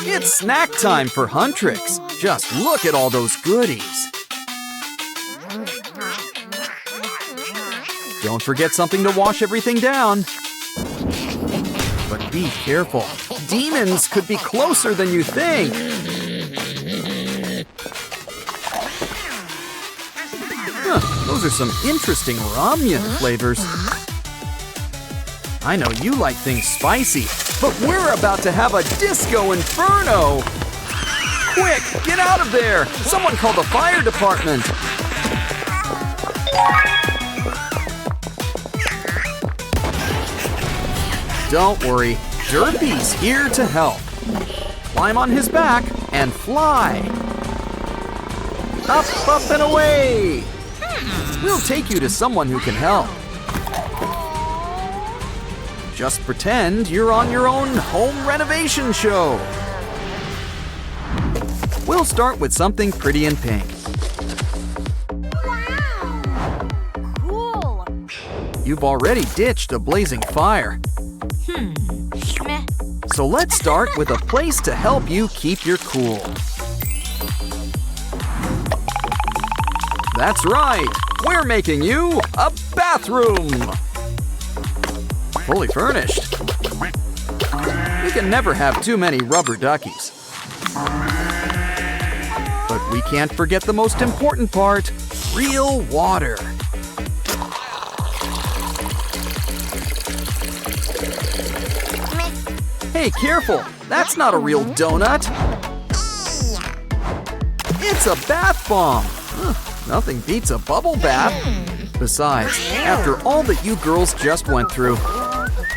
It's snack time for Huntrix. Just look at all those goodies. Don't forget something to wash everything down. But be careful. Demons could be closer than you think. Those are some interesting ramen flavors. I know you like things spicy, but we're about to have a disco inferno! Quick, get out of there! Someone call the fire department! Don't worry, Derpy's here to help. Climb on his back and fly. Up, up, and away! We'll take you to someone who can help. Just pretend you're on your own home renovation show. We'll start with something pretty in pink. Wow! Cool! You've already ditched a blazing fire. Meh. So let's start with a place to help you keep your cool. That's right! We're making you a bathroom! Fully furnished. We can never have too many rubber duckies. But we can't forget the most important part, real water. Hey, careful! That's not a real donut! It's a bath bomb! Nothing beats a bubble bath. Besides, after all that you girls just went through,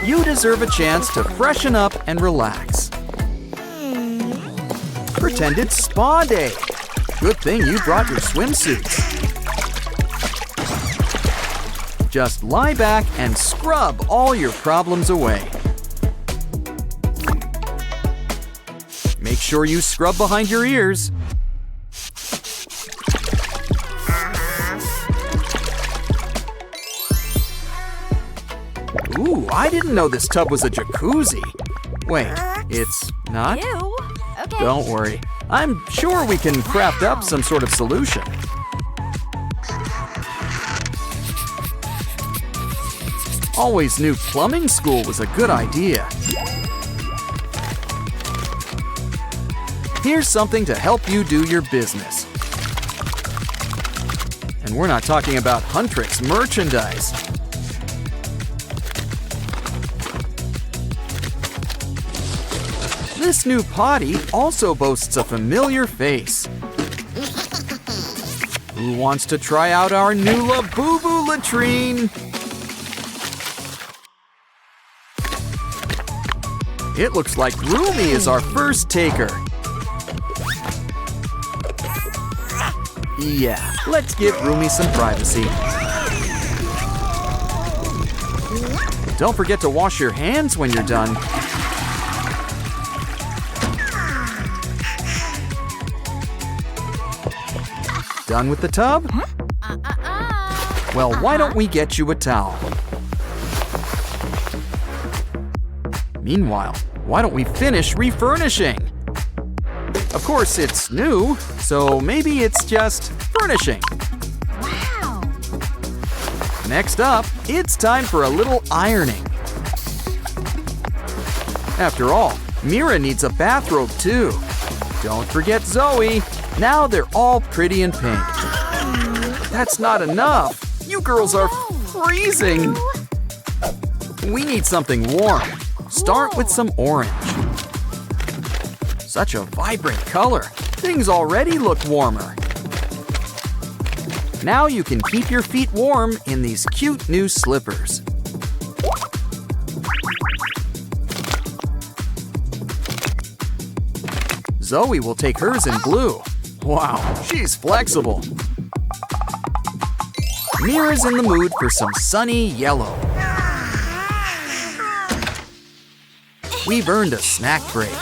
you deserve a chance to freshen up and relax. Pretend it's spa day. Good thing you brought your swimsuits. Just lie back and scrub all your problems away. Make sure you scrub behind your ears. Ooh, I didn't know this tub was a jacuzzi. Wait, it's not? Ew. Okay. Don't worry. I'm sure we can craft up some sort of solution. Always knew plumbing school was a good idea. Here's something to help you do your business. And we're not talking about Huntrix merchandise. This new potty also boasts a familiar face. Who wants to try out our new Labubu latrine? It looks like Rumi is our first taker. Yeah, let's give Rumi some privacy. Don't forget to wash your hands when you're done. Done with the tub? Well, why don't we get you a towel? Meanwhile, why don't we finish refurnishing? Of course, it's new, so maybe it's just furnishing. Wow! Next up, it's time for a little ironing. After all, Mira needs a bathrobe too. Don't forget Zoey. Now they're all pretty in pink. That's not enough. You girls are freezing. We need something warm. Start with some orange. Such a vibrant color. Things already look warmer. Now you can keep your feet warm in these cute new slippers. Zoey will take hers in blue. Wow, she's flexible. Mira's in the mood for some sunny yellow. We've earned a snack break.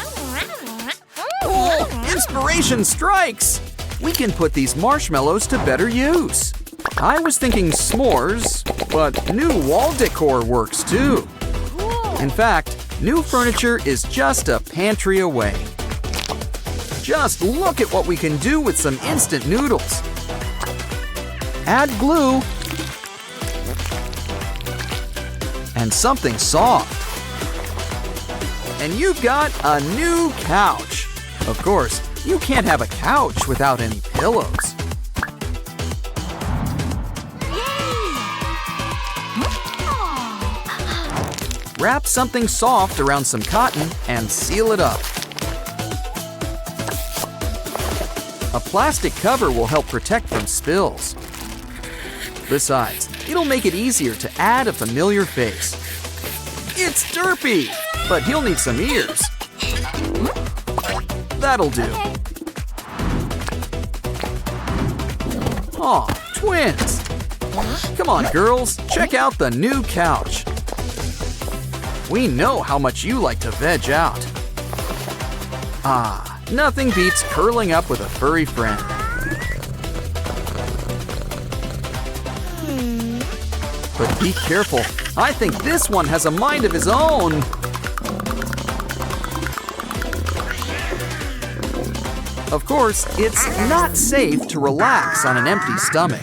Oh, inspiration strikes! We can put these marshmallows to better use. I was thinking s'mores, but new wall decor works too. In fact, new furniture is just a pantry away. Just look at what we can do with some instant noodles. Add glue. And something soft. And you've got a new couch. Of course, you can't have a couch without any pillows. Wrap something soft around some cotton and seal it up. A plastic cover will help protect from spills. Besides, it'll make it easier to add a familiar face. It's Derpy, but he'll need some ears. That'll do. Aw, twins! Come on, girls, check out the new couch. We know how much you like to veg out. Ah, nothing beats curling up with a furry friend. But be careful. I think this one has a mind of his own. Of course, it's not safe to relax on an empty stomach.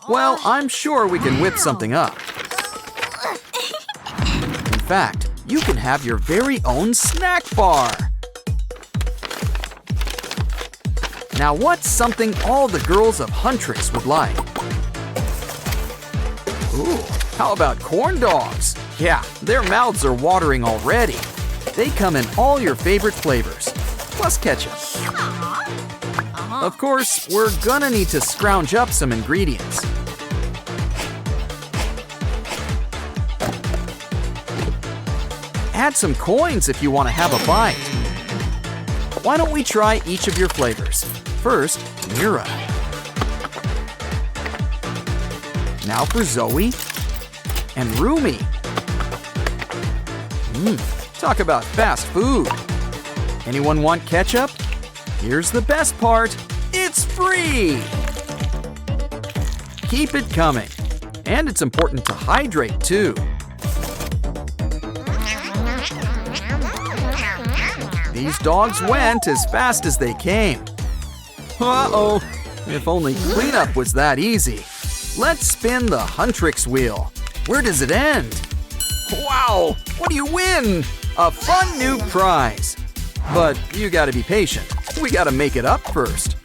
Well, I'm sure we can whip something up. In fact, you can have your very own snack bar. Now, what's something all the girls of Huntrix would like? Ooh, how about corn dogs? Yeah, their mouths are watering already. They come in all your favorite flavors, plus ketchup. Of course, we're gonna need to scrounge up some ingredients. Add some coins if you want to have a bite. Why don't we try each of your flavors? First, Mira. Now for Zoey and Rumi. Talk about fast food. Anyone want ketchup? Here's the best part. It's free! Keep it coming. And it's important to hydrate too. These dogs went as fast as they came. Uh-oh, if only cleanup was that easy. Let's spin the Huntrix wheel. Where does it end? Wow, what do you win? A fun new prize. But you gotta be patient. We gotta make it up first.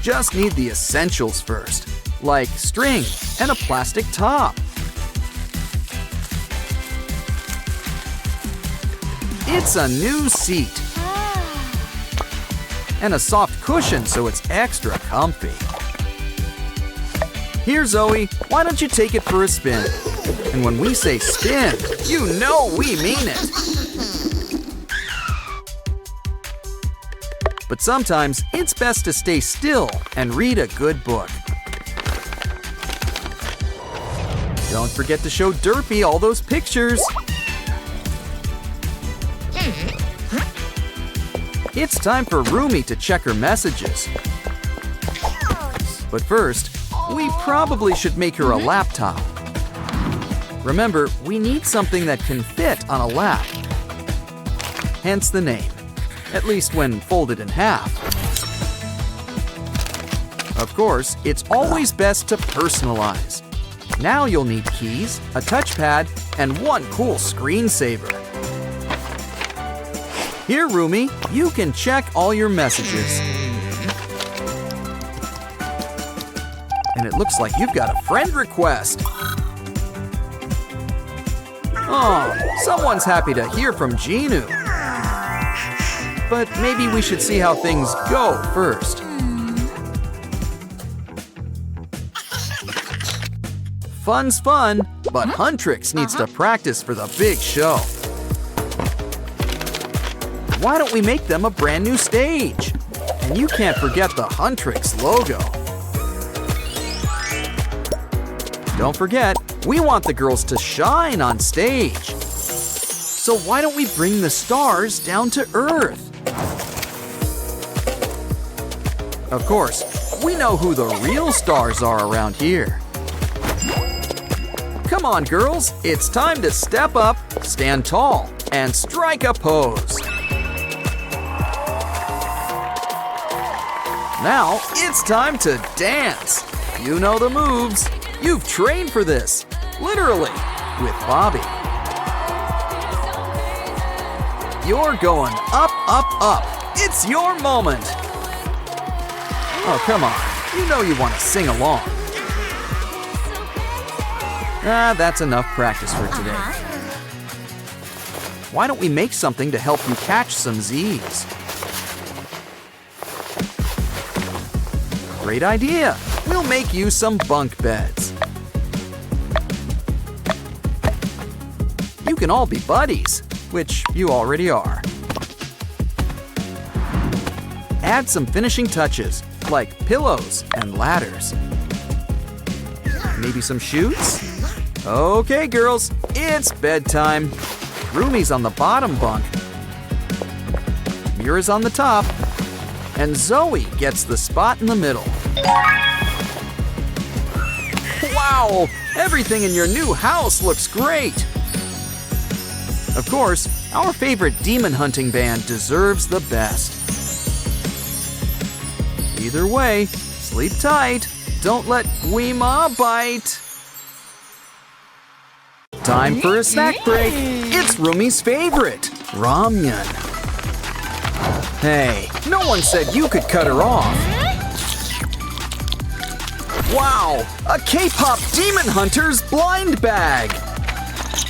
Just need the essentials first, like string and a plastic top. It's a new seat. And a soft cushion so it's extra comfy. Here, Zoey, why don't you take it for a spin? And when we say spin, you know we mean it. But sometimes it's best to stay still and read a good book. Don't forget to show Derpy all those pictures. It's time for Rumi to check her messages. But first, we probably should make her a laptop. Remember, we need something that can fit on a lap. Hence the name, at least when folded in half. Of course, it's always best to personalize. Now you'll need keys, a touchpad, and one cool screensaver. Here, Rumi, you can check all your messages. And it looks like you've got a friend request. Oh, someone's happy to hear from Ginu. But maybe we should see how things go first. Fun's fun, but Huntrix needs to practice for the big show. Why don't we make them a brand new stage? And you can't forget the Huntrix logo. Don't forget, we want the girls to shine on stage. So why don't we bring the stars down to Earth? Of course, we know who the real stars are around here. Come on, girls, it's time to step up, stand tall, and strike a pose. Now it's time to dance. You know the moves. You've trained for this, literally, with Bobby. You're going up, up, up. It's your moment. Oh, come on. You know you want to sing along. That's enough practice for today. Why don't we make something to help you catch some Z's? Great idea. We'll make you some bunk beds. You can all be buddies, which you already are. Add some finishing touches, like pillows and ladders. Maybe some chutes? Okay, girls, it's bedtime. Rumi's on the bottom bunk. Mira's on the top. And Zoey gets the spot in the middle. Wow! Everything in your new house looks great! Of course, our favorite demon hunting band deserves the best. Either way, sleep tight. Don't let Guima bite. Time for a snack break. It's Rumi's favorite, ramen. Hey, no one said you could cut her off. Wow, a K-pop demon hunter's blind bag.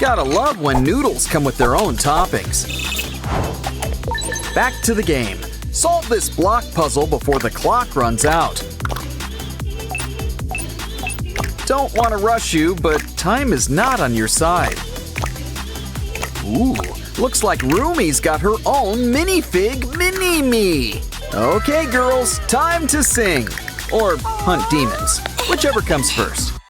Gotta love when noodles come with their own toppings. Back to the game. Solve this block puzzle before the clock runs out. Don't want to rush you, but time is not on your side. Ooh, looks like Rumi's got her own minifig mini-me. Okay, girls, time to sing. Or hunt demons, whichever comes first.